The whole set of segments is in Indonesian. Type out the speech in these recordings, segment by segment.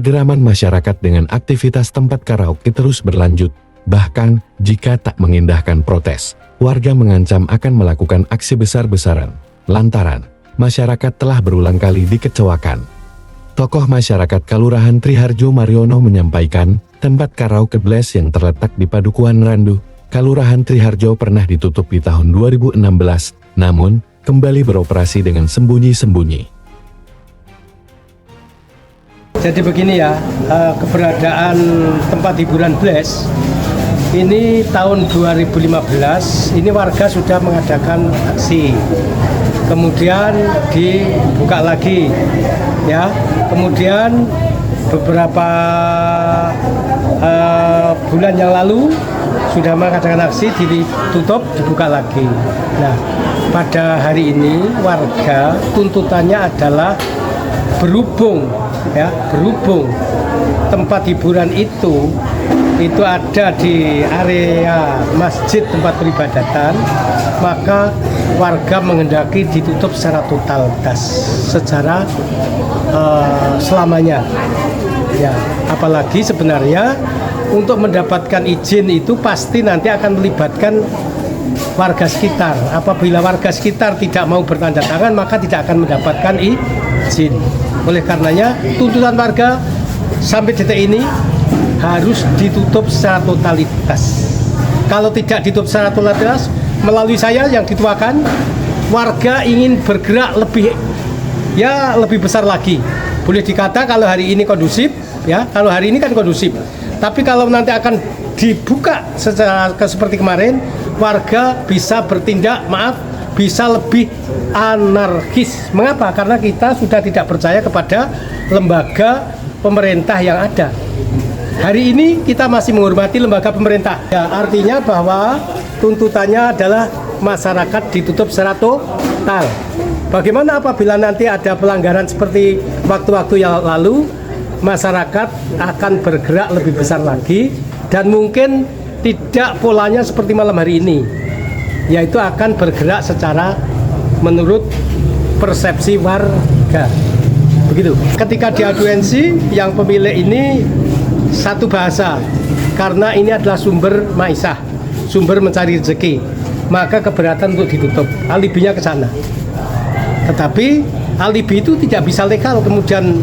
Kegeraman masyarakat dengan aktivitas tempat karaoke terus berlanjut. Bahkan, jika tak mengindahkan protes, warga mengancam akan melakukan aksi besar-besaran. Lantaran, masyarakat telah berulang kali dikecewakan. Tokoh masyarakat Kelurahan Triharjo Mariono menyampaikan, tempat karaoke Bless yang terletak di Padukuhan Randu, Kelurahan Triharjo pernah ditutup di tahun 2016, namun kembali beroperasi dengan sembunyi-sembunyi. Jadi begini ya, keberadaan tempat hiburan Bless ini tahun 2015 ini warga sudah mengadakan aksi, kemudian dibuka lagi ya, kemudian beberapa bulan yang lalu sudah mengadakan aksi, ditutup, dibuka lagi. Nah, pada hari ini warga tuntutannya adalah berhubung tempat hiburan itu ada di area masjid tempat peribadatan, maka warga menghendaki ditutup secara total secara selamanya ya. Apalagi sebenarnya untuk mendapatkan izin itu pasti nanti akan melibatkan warga sekitar. Apabila warga sekitar tidak mau bertanda tangan, maka tidak akan mendapatkan izin. Oleh karenanya tuntutan warga sampai detik ini harus ditutup secara totalitas. Kalau tidak ditutup secara totalitas, melalui saya yang dituakan, warga ingin bergerak lebih besar lagi. Boleh dikata kalau hari ini kondusif, ya, kalau hari ini kan kondusif. Tapi kalau nanti akan dibuka seperti kemarin, warga bisa bertindak, bisa lebih anarkis. Mengapa? Karena kita sudah tidak percaya kepada lembaga pemerintah yang ada. Hari ini kita masih menghormati lembaga pemerintah. Ya, artinya bahwa tuntutannya adalah masyarakat ditutup secara total. Bagaimana apabila nanti ada pelanggaran seperti waktu-waktu yang lalu, masyarakat akan bergerak lebih besar lagi dan mungkin tidak polanya seperti malam hari ini, yaitu akan bergerak secara menurut persepsi warga. Begitu. Ketika di audiensi, yang pemilik ini satu bahasa, karena ini adalah sumber maisha, sumber mencari rezeki, maka keberatan untuk ditutup. Alibinya ke sana. Tetapi alibi itu tidak bisa legal, kemudian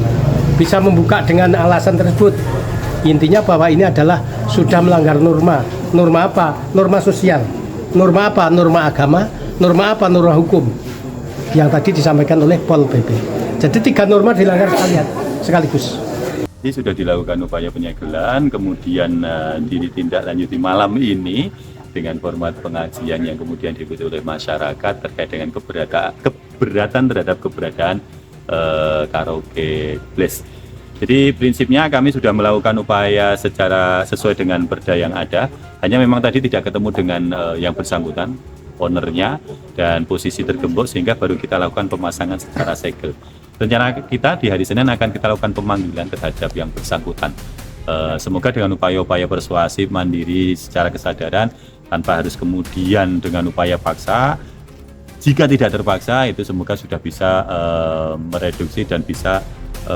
bisa membuka dengan alasan tersebut. Intinya bahwa ini adalah sudah melanggar norma. Norma apa? Norma sosial. Norma apa? Norma agama. Norma apa? Norma hukum yang tadi disampaikan oleh Pol PP. Jadi 3 norma dilanggar sekaligus. Ini sudah dilakukan upaya penyegelan, kemudian ditindaklanjuti malam ini dengan format pengajian yang kemudian diikuti oleh masyarakat terkait dengan keberatan terhadap keberadaan karaoke Bless. Jadi prinsipnya kami sudah melakukan upaya secara sesuai dengan perda yang ada, hanya memang tadi tidak ketemu dengan yang bersangkutan, ownernya, dan posisi tergembok sehingga baru kita lakukan pemasangan secara segel. Rencana kita di hari Senin akan kita lakukan pemanggilan terhadap yang bersangkutan. Semoga dengan upaya-upaya persuasif, mandiri, secara kesadaran, tanpa harus kemudian dengan upaya paksa. Jika tidak terpaksa, itu semoga sudah bisa mereduksi dan bisa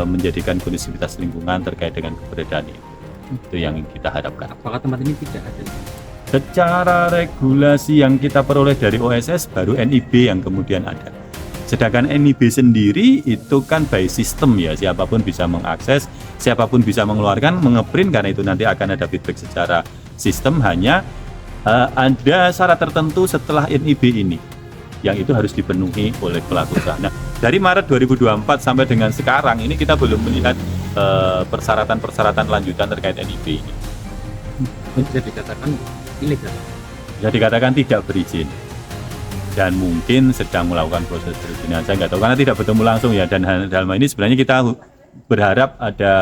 menjadikan kondisivitas lingkungan terkait dengan keberadaan ini. Itu yang kita harapkan. Apakah tempat ini tidak ada? Secara regulasi yang kita peroleh dari OSS baru NIB yang kemudian ada. Sedangkan NIB sendiri itu kan by system ya, siapapun bisa mengakses, siapapun bisa mengeluarkan, mengeprint, karena itu nanti akan ada feedback secara sistem. Hanya ada syarat tertentu setelah NIB ini yang itu harus dipenuhi oleh pelaku usaha. Nah, dari Maret 2024 sampai dengan sekarang ini kita belum melihat persyaratan-persyaratan lanjutan terkait NIB ini. Bisa dikatakan ilegal. Bisa dikatakan tidak berizin. Dan mungkin sedang melakukan proses perizinan. Saya nggak tahu karena tidak bertemu langsung ya. Dan dalam hal ini sebenarnya kita berharap ada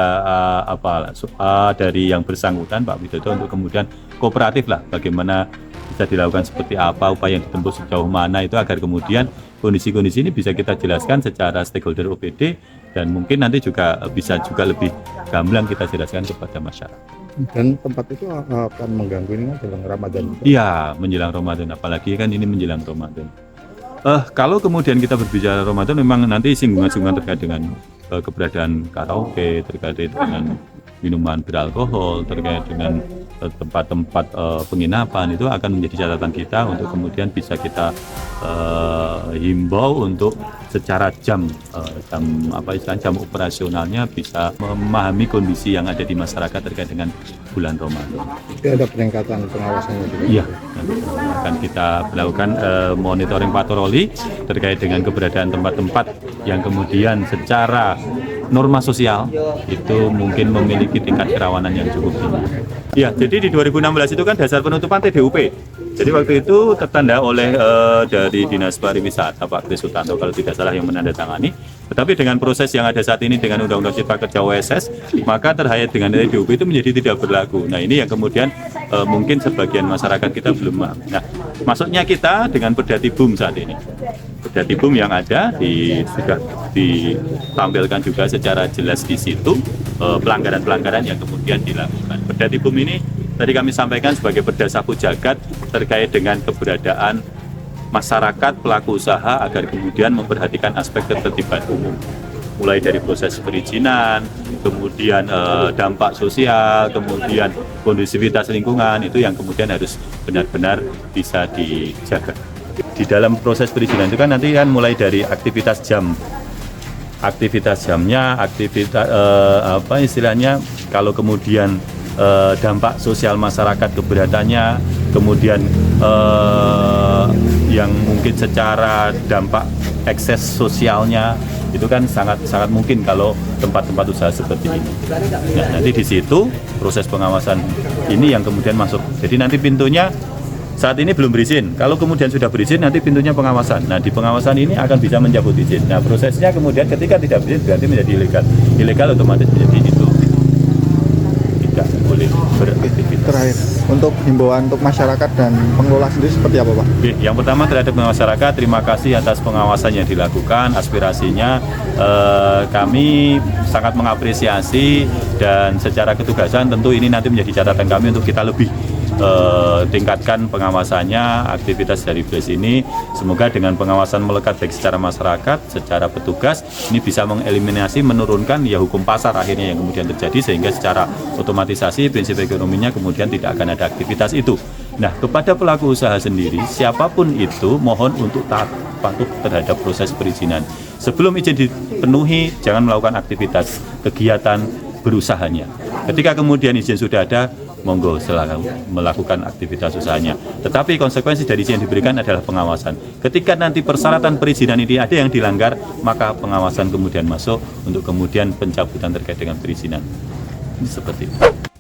dari yang bersangkutan Pak Widodo untuk kemudian kooperatif lah, bagaimana bisa dilakukan seperti apa, upaya yang ditempuh sejauh mana itu, agar kemudian kondisi-kondisi ini bisa kita jelaskan secara stakeholder OPD dan mungkin nanti juga bisa juga lebih gamblang kita jelaskan kepada masyarakat. Dan tempat itu akan mengganggu ini menjelang Ramadan? Iya, menjelang Ramadan, apalagi kan ini menjelang Ramadan. Kalau kemudian kita berbicara Ramadan, memang nanti singgungan-singgungan terkait dengan keberadaan karaoke, terkait dengan minuman beralkohol, terkait dengan tempat-tempat penginapan, itu akan menjadi catatan kita untuk kemudian bisa kita himbau untuk secara jam operasionalnya bisa memahami kondisi yang ada di masyarakat terkait dengan bulan Ramadan. Tapi ada peningkatan pengawasannya juga. Iya, akan kita melakukan monitoring patroli terkait dengan keberadaan tempat-tempat yang kemudian secara norma sosial itu mungkin memiliki tingkat kerawanan yang cukup tinggi. Ya, jadi di 2016 itu kan dasar penutupan TDUP. Jadi waktu itu tertanda oleh dari Dinas Pariwisata Pak Kris Sutanto kalau tidak salah yang menandatangani. Tetapi dengan proses yang ada saat ini dengan Undang-Undang Cipta Kerja OSS, maka terkait dengan TDUP itu menjadi tidak berlaku. Nah, ini yang kemudian mungkin sebagian masyarakat kita belum paham. Nah, maksudnya kita dengan Perdatibum saat ini. Perdatibum yang ada sudah ditampilkan juga secara jelas di situ pelanggaran-pelanggaran yang kemudian dilakukan. Perdatibum ini tadi kami sampaikan sebagai perda sapu jagat terkait dengan keberadaan masyarakat pelaku usaha agar kemudian memperhatikan aspek ketertiban umum, mulai dari proses perizinan, kemudian dampak sosial, kemudian kondusivitas lingkungan, itu yang kemudian harus benar-benar bisa dijaga. Di dalam proses perizinan itu kan nanti kan mulai dari aktivitas jamnya, apa istilahnya, kalau kemudian dampak sosial masyarakat keberatannya, kemudian yang mungkin secara dampak ekses sosialnya itu kan sangat mungkin kalau tempat-tempat usaha seperti ini. Nah, nanti di situ proses pengawasan ini yang kemudian masuk. Jadi nanti pintunya saat ini belum berizin. Kalau kemudian sudah berizin, nanti pintunya pengawasan. Nah, di pengawasan ini akan bisa mencabut izin. Nah, prosesnya kemudian ketika tidak berizin berarti menjadi ilegal. Ilegal otomatis menjadi itu tidak boleh beraktivitas. Terakhir, untuk himbauan untuk masyarakat dan pengelola sendiri seperti apa, Pak? Oke, yang pertama terhadap masyarakat, terima kasih atas pengawasan yang dilakukan, aspirasinya. Kami sangat mengapresiasi dan secara ketugasan tentu ini nanti menjadi catatan kami untuk kita lebih tingkatkan pengawasannya, aktivitas dari BLES ini. Semoga dengan pengawasan melekat baik secara masyarakat, secara petugas, ini bisa mengeliminasi, menurunkan ya hukum pasar akhirnya yang kemudian terjadi, sehingga secara otomatisasi prinsip ekonominya kemudian tidak akan ada aktivitas itu. Nah, kepada pelaku usaha sendiri, siapapun itu mohon untuk taat patuh terhadap proses perizinan. Sebelum izin dipenuhi, jangan melakukan aktivitas kegiatan berusahanya. Ketika kemudian izin sudah ada, monggo silakan melakukan aktivitas usahanya. Tetapi konsekuensi dari izin yang diberikan adalah pengawasan. Ketika nanti persyaratan perizinan ini ada yang dilanggar, maka pengawasan kemudian masuk untuk kemudian pencabutan terkait dengan perizinan. Seperti itu.